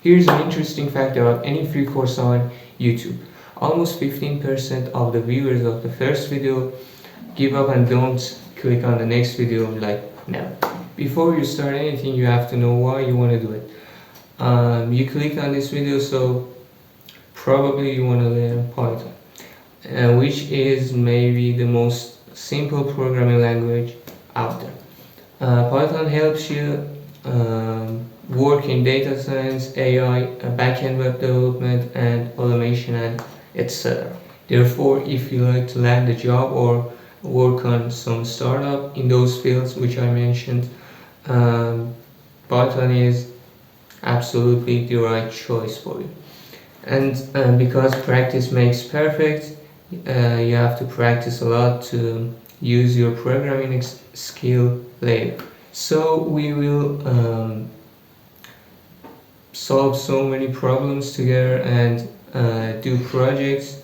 Here's an interesting fact about any free course on YouTube. Almost 15% of the viewers of the first video give up and don't click on the next video like now. Before you start anything, you have to know why you want to do it. You clicked on this video, so probably you want to learn Python, which is maybe the most simple programming language out there. Python helps you work in data science, AI, backend web development, and automation, and etc. Therefore, if you like to land a job or work on some startup in those fields which I mentioned, Python is absolutely the right choice for you. And because practice makes perfect, you have to practice a lot to use your programming skill later. So we will solve so many problems together and do projects.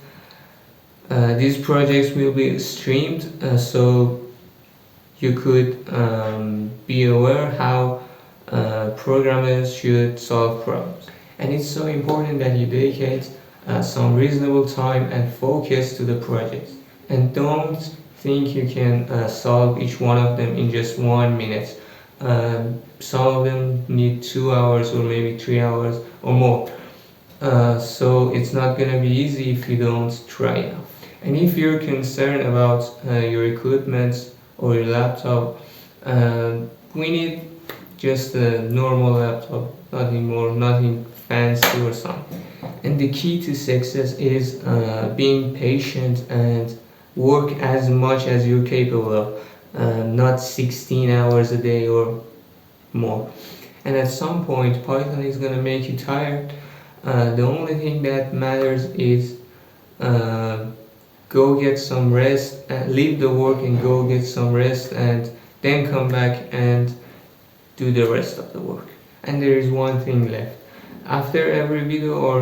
These projects will be streamed, so you could be aware how programmers should solve problems. And it's so important that you dedicate some reasonable time and focus to the projects. And don't think you can solve each one of them in just 1 minute. Some of them need 2 hours or maybe 3 hours or more. So it's not gonna be easy if you don't try enough. And if you're concerned about your equipment or your laptop, we need just a normal laptop, nothing more, nothing fancy or something. And the key to success is being patient and work as much as you're capable of, not 16 hours a day or more. And at some point, Python is gonna make you tired. The only thing that matters is go get some rest, leave the work and go get some rest, and then come back and do the rest of the work. And there is one thing left. After every video or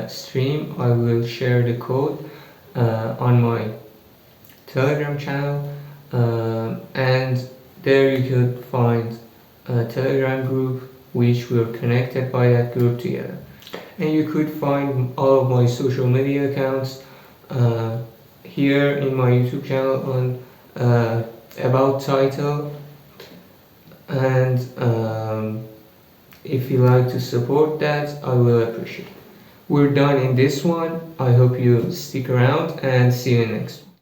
stream, I will share the code on my Telegram channel, and there you could find a Telegram group which we're connected by that group together. And you could find all of my social media accounts here in my YouTube channel on about title. And if you like to support that, I will appreciate it. We're done in this one. I hope you stick around and see you next.